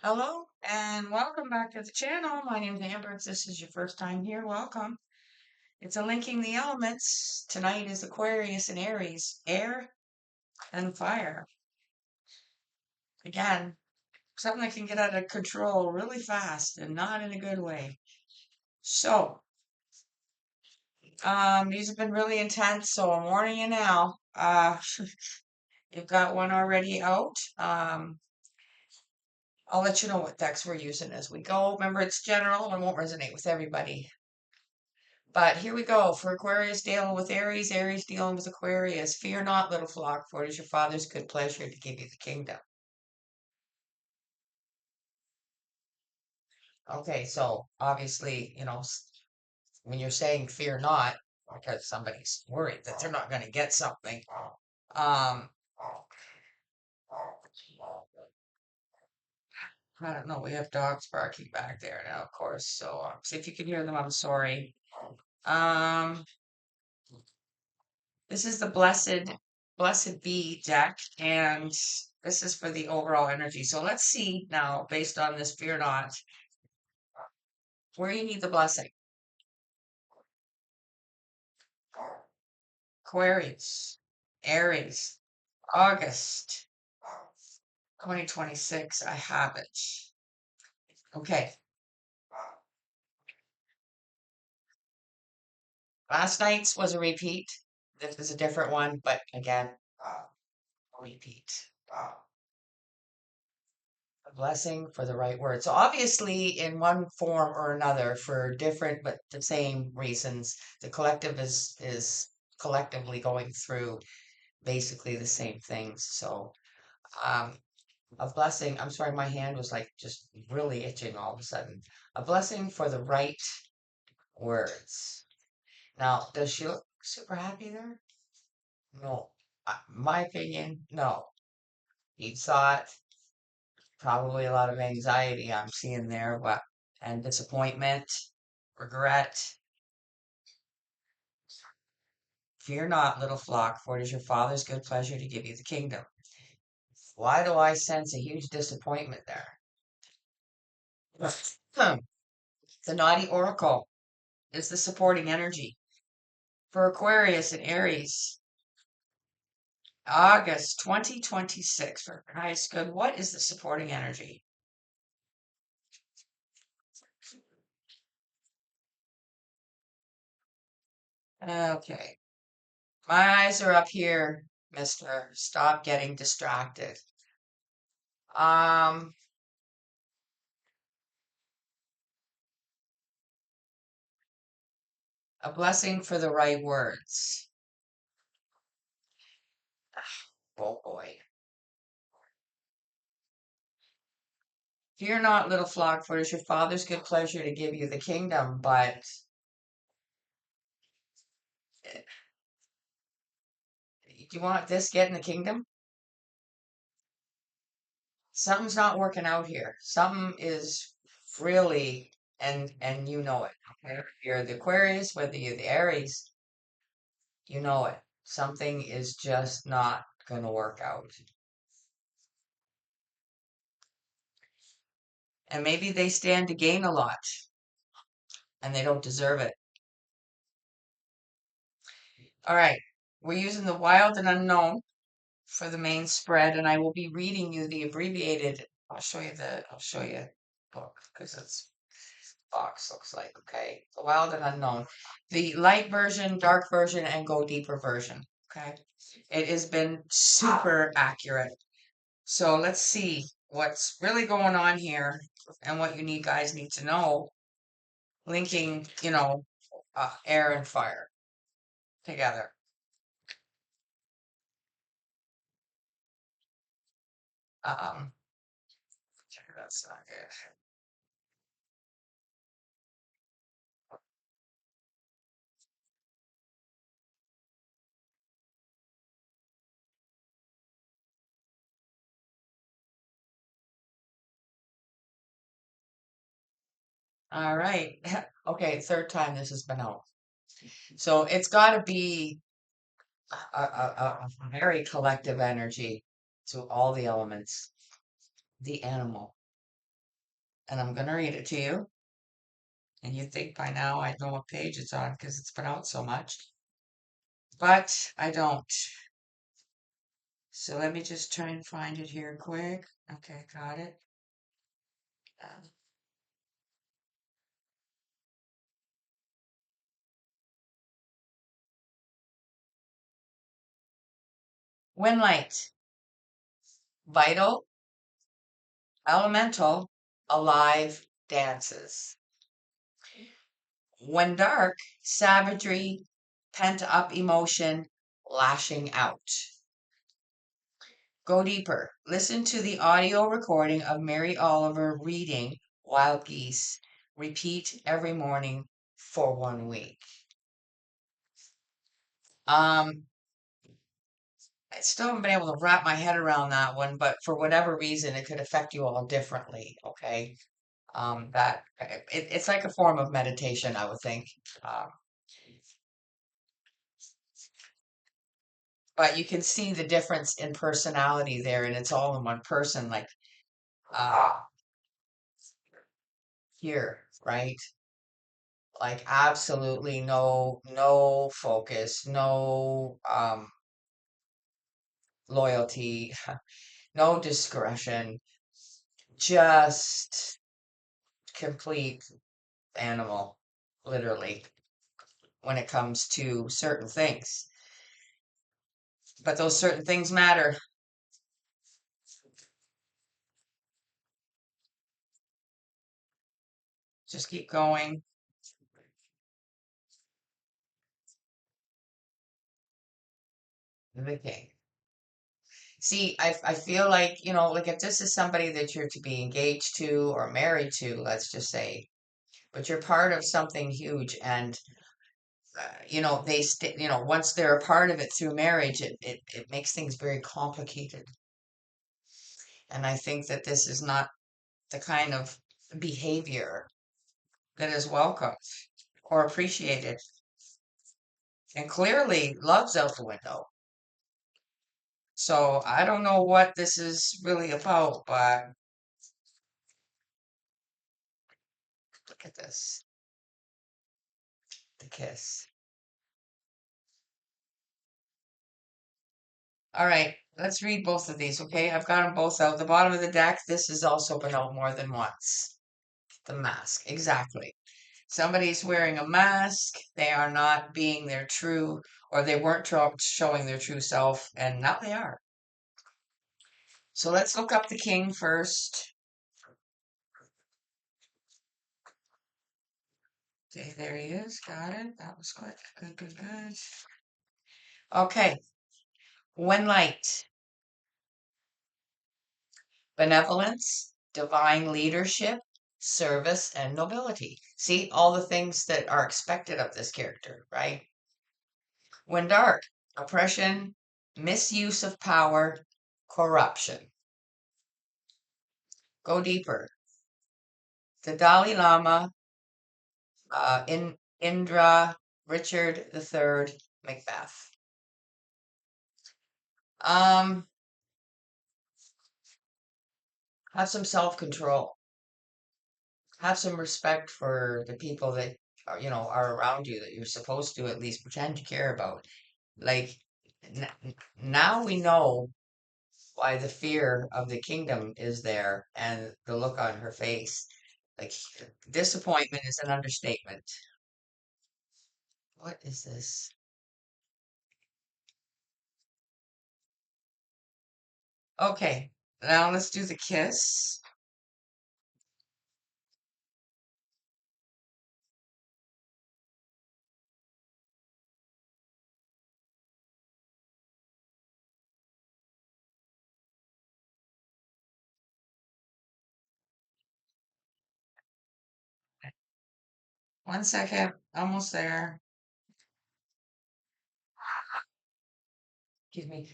Hello and welcome back to the channel. My name is Amber. If this is your first time here, welcome. It's a linking the elements. Tonight is Aquarius and Aries, air and fire. Again, something that can get out of control really fast and not in a good way. So, these have been really intense, so I'm warning you now. You've got one already out. I'll let you know what decks we're using as we go. Remember, it's general and won't resonate with everybody. But here we go. For Aquarius dealing with Aries, Aries dealing with Aquarius. Fear not, little flock, for it is your Father's good pleasure to give you the kingdom. Okay, so obviously, when you're saying fear not, because somebody's worried that they're not going to get something. Um, I don't know. We have dogs barking back there now, of course. So, see if you can hear them. I'm sorry. Um, This is the Blessed Be deck, and this is for the overall energy. So let's see now, based on this fear not, where you need the blessing. Aquarius, Aries, August 2026. I have it. Okay. Last night's was a repeat. This is a different one, but again, a repeat. A blessing for the right word. So obviously, in one form or another, for different but the same reasons, the collective is collectively going through basically the same things. So um, a blessing. I'm sorry, my hand was like just really itching all of a sudden. A blessing for the right words. Now, does she look super happy there? No. My opinion, no. You thought probably a lot of anxiety I'm seeing there, but and disappointment, regret. Fear not, little flock, for it is your Father's good pleasure to give you the kingdom. Why do I sense a huge disappointment there? The naughty oracle is the supporting energy. For Aquarius and Aries, August 2026, for highest good, what is the supporting energy? Okay, my eyes are up here, mister. Stop getting distracted. Um, a blessing for the right words. Oh boy. Fear not, little flock, for it is your Father's good pleasure to give you the kingdom. But do you want this getting the kingdom? Something's not working out here. Something is really, and you know it. Okay? If you're the Aquarius, whether you're the Aries, you know it. Something is just not going to work out. And maybe they stand to gain a lot and they don't deserve it. All right. We're using the wild and unknown for the main spread, and I will be reading you the abbreviated. I'll show you book because it's box looks like, okay? The wild and unknown. The light version, dark version, and go deeper version. Okay. It has been super accurate. So let's see what's really going on here and what you need guys need to know. Linking, air and fire together. Um, that's not good. All right. Okay, third time this has been out. So it's got to be a very collective energy to all the elements. The animal. and I'm going to read it to you. And you'd think by now I know what page it's on because it's been out so much, but I don't. So let me just try and find it here quick. Okay, got it. Um, when light, vital, elemental, alive, dances. When dark, savagery, pent up emotion, lashing out. Go deeper. Listen to the audio recording of Mary Oliver reading Wild Geese. Repeat every morning for 1 week. Um, I still haven't been able to wrap my head around that one, but for whatever reason, it could affect you all differently. Okay. It's like a form of meditation, I would think. Um, but you can see the difference in personality there, and it's all in one person. Like uh, here, right? Like absolutely no focus, no loyalty, no discretion, just complete animal, literally, when it comes to certain things. But those certain things matter. Just keep going. The king. See, I feel like, like if this is somebody that you're to be engaged to or married to, let's just say, but you're part of something huge and once they're a part of it through marriage, it makes things very complicated. And I think that this is not the kind of behavior that is welcomed or appreciated. And clearly, love's out the window. So I don't know what this is really about, but look at this. The kiss. All right, let's read both of these, okay? I've got them both out. The bottom of the deck, this has also been out more than once. The mask, exactly. Somebody's wearing a mask. They are not being their true, or they weren't showing their true self, and now they are. So let's look up the king first. Okay, there he is. Got it. That was good. Good, good, good. Okay. When light, benevolence, divine leadership, service, and nobility. See, all the things that are expected of this character, right? When dark, oppression, misuse of power, corruption. Go deeper. The Dalai Lama, Indra, Richard III, Macbeth. Um, have some self-control. Have some respect for the people that are around you that you're supposed to at least pretend to care about. Like now we know why the fear of the kingdom is there and the look on her face. Like disappointment is an understatement. What is this? Okay, now let's do the kiss. 1 second, almost there. Excuse me.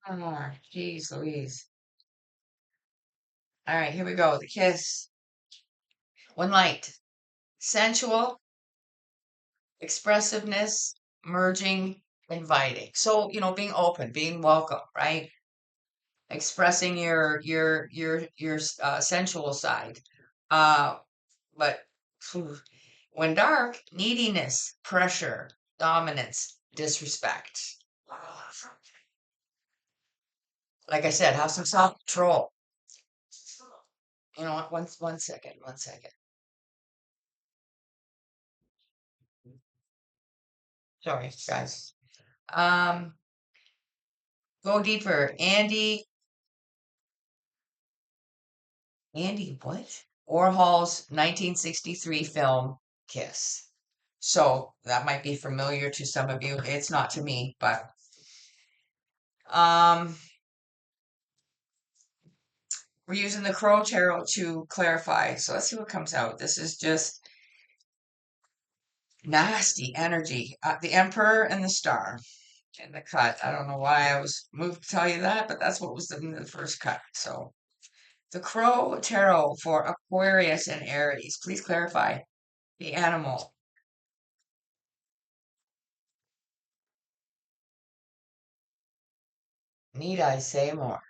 Oh, jeez Louise. All right, here we go. The kiss. One light. sensual, expressiveness, merging, inviting. So, being open, being welcome, right? Expressing your sensual side. Uh, but phew, when dark, neediness, pressure, dominance, disrespect. Like I said, have some self-control. You know what? One second, one second. Sorry, guys. Um, go deeper. Andy, what? Warhol's 1963 film Kiss. So that might be familiar to some of you. It's not to me, but um, we're using the Crow Tarot to clarify. So let's see what comes out. This is just nasty energy. The Emperor and the Star in the cut. I don't know why I was moved to tell you that, but that's what was in the first cut. So the Crow Tarot for Aquarius and Aries. Please clarify the animal. Need I say more?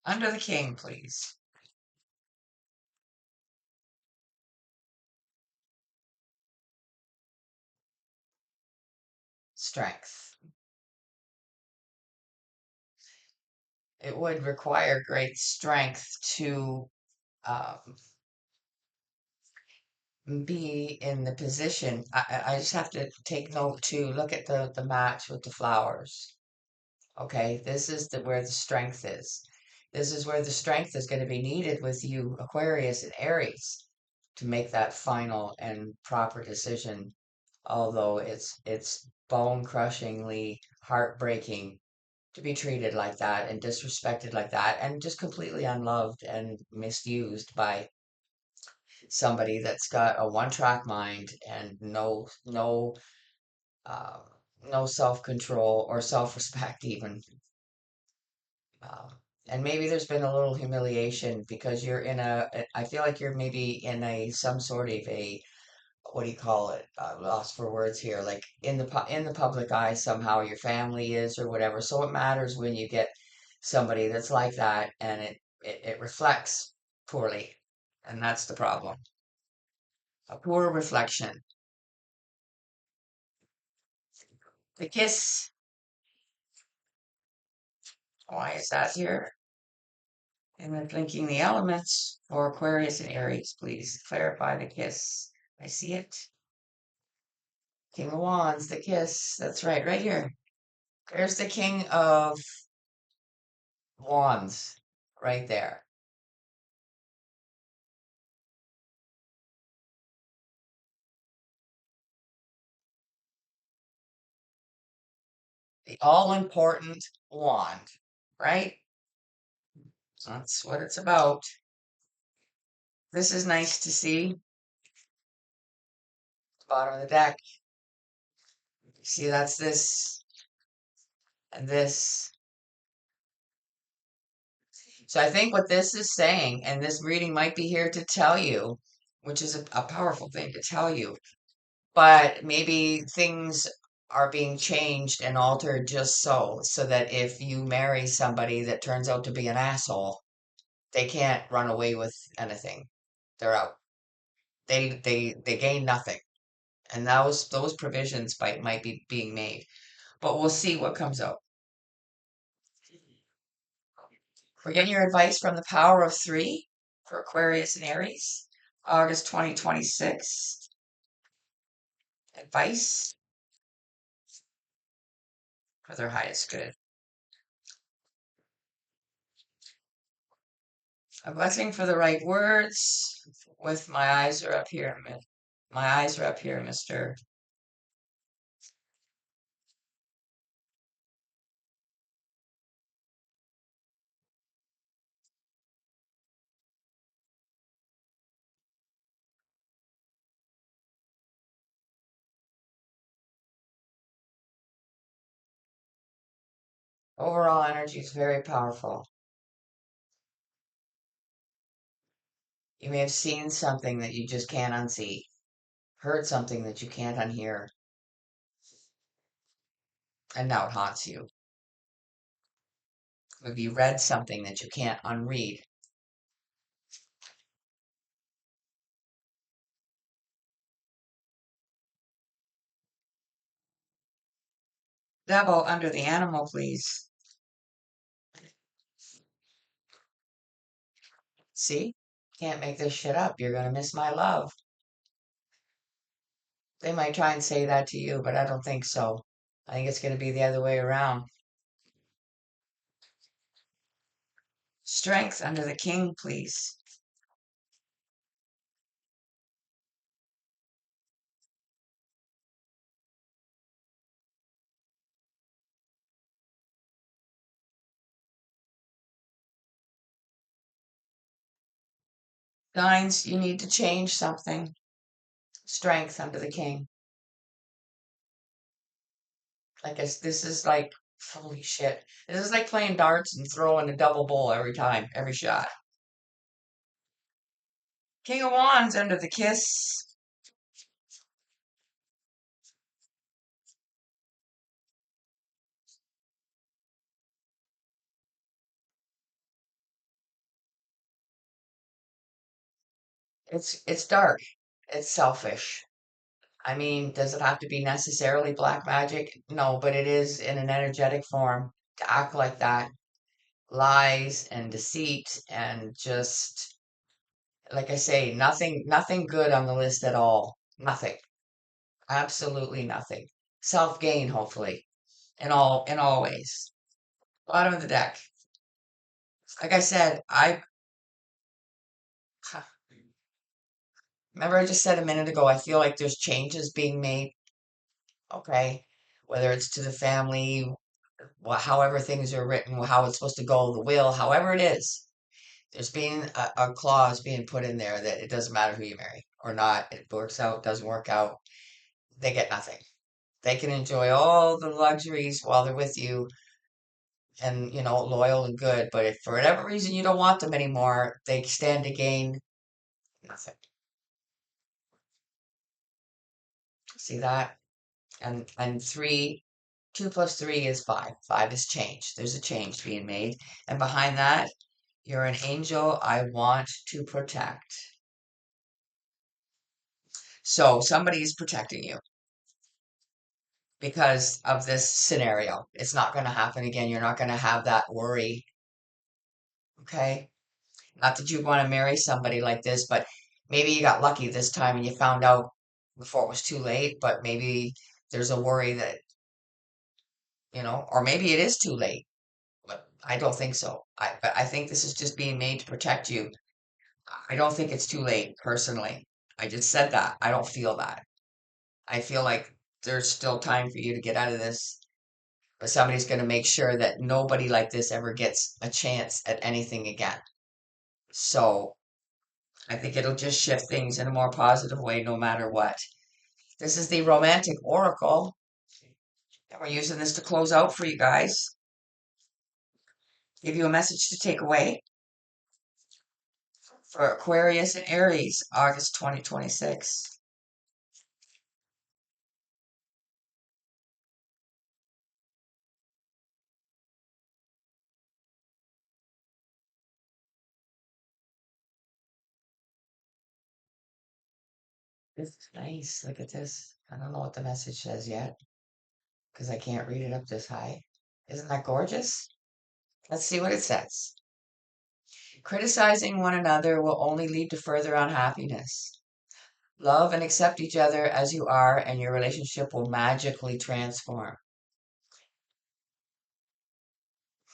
Under the king, please. Strength. It would require great strength to um, be in the position. I just have to take note to look at the match with the flowers. Okay, this is where the strength is. This is where the strength is going to be needed with you, Aquarius and Aries, to make that final and proper decision. Although it's bone crushingly heartbreaking to be treated like that and disrespected like that and just completely unloved and misused by somebody that's got a one-track mind and uh, no self-control or self-respect even. Um, and maybe there's been a little humiliation because you're I feel like you're maybe in a some sort of a, what do you call it? Lost for words here. Like in the public eye somehow your family is or whatever. So it matters when you get somebody that's like that and it reflects poorly. And that's the problem. A poor reflection. The kiss. Why is that here? And then linking the elements for Aquarius and Aries, please clarify the kiss. I see it. King of Wands, the kiss. That's right, right here. There's the King of Wands, right there. The all important wand, right? That's what it's about. This is nice to see. Bottom of the deck. See, that's this and this. So I think what this is saying, and this reading might be here to tell you, which is a powerful thing to tell you, but maybe things are being changed and altered just so that if you marry somebody that turns out to be an asshole, they can't run away with anything. They're out. They gain nothing. And those provisions might be being made. But we'll see what comes out. We're getting your advice from the Power of Three for Aquarius and Aries, August 2026. Advice for their highest good. A blessing for the right words. With my eyes are up here. My eyes are up here, Mister. Overall energy is very powerful. You may have seen something that you just can't unsee, heard something that you can't unhear, and now it haunts you. Maybe you read something that you can't unread. Devil under the animal, please. See? Can't make this shit up. You're gonna miss my love. They might try and say that to you, but I don't think so. I think it's gonna be the other way around. Strength under the king, please. Signs you need to change something. Strength under the king. I guess this is like, holy shit. This is like playing darts and throwing a double bowl every time, every shot. King of Wands under the kiss. It's dark. It's selfish. I mean, does it have to be necessarily black magic? No, but it is in an energetic form to act like that. Lies and deceit and just, like I say, nothing good on the list at all. Nothing. Absolutely nothing. Self-gain, hopefully, in all ways. Bottom of the deck. Like I said, I remember I just said a minute ago, I feel like there's changes being made. Okay. Whether it's to the family, however things are written, how it's supposed to go, the will, however it is, there's being a clause being put in there that it doesn't matter who you marry or not. It works out, doesn't work out. They get nothing. They can enjoy all the luxuries while they're with you and, loyal and good. But if for whatever reason you don't want them anymore, they stand to gain nothing. See that? And three, 2 plus 3 is 5. 5 is change. There's a change being made. And behind that, you're an angel I want to protect. So somebody is protecting you because of this scenario. It's not going to happen again. You're not going to have that worry. Okay. Not that you want to marry somebody like this, but maybe you got lucky this time and you found out before it was too late, but maybe there's a worry that, or maybe it is too late, but I don't think so. But I think this is just being made to protect you. I don't think it's too late, personally. I just said that. I don't feel that. I feel like there's still time for you to get out of this, but somebody's going to make sure that nobody like this ever gets a chance at anything again. So I think it'll just shift things in a more positive way no matter what. This is the romantic oracle, and we're using this to close out for you guys. Give you a message to take away for Aquarius and Aries, August 2026. This is nice. Look at this. I don't know what the message says yet because I can't read it up this high. Isn't that gorgeous? Let's see what it says. Criticizing one another will only lead to further unhappiness. Love and accept each other as you are, and your relationship will magically transform.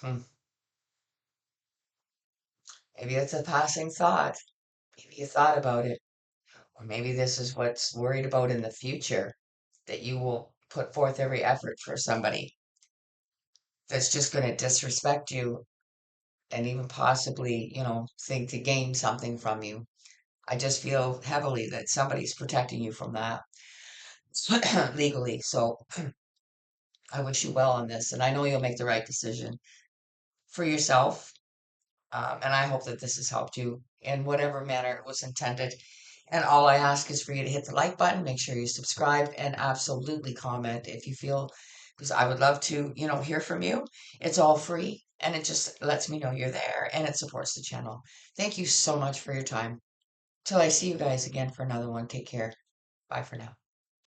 Hmm. Maybe it's a passing thought. Maybe you thought about it. Or maybe this is what's worried about in the future, that you will put forth every effort for somebody that's just going to disrespect you and even possibly, think to gain something from you. I just feel heavily that somebody's protecting you from that legally. So I wish you well on this, and I know you'll make the right decision for yourself. And I hope that this has helped you in whatever manner it was intended. And all I ask is for you to hit the like button, make sure you subscribe, and absolutely comment if you feel, because I would love to, hear from you. It's all free and it just lets me know you're there and it supports the channel. Thank you so much for your time. Till I see you guys again for another one, take care. Bye for now.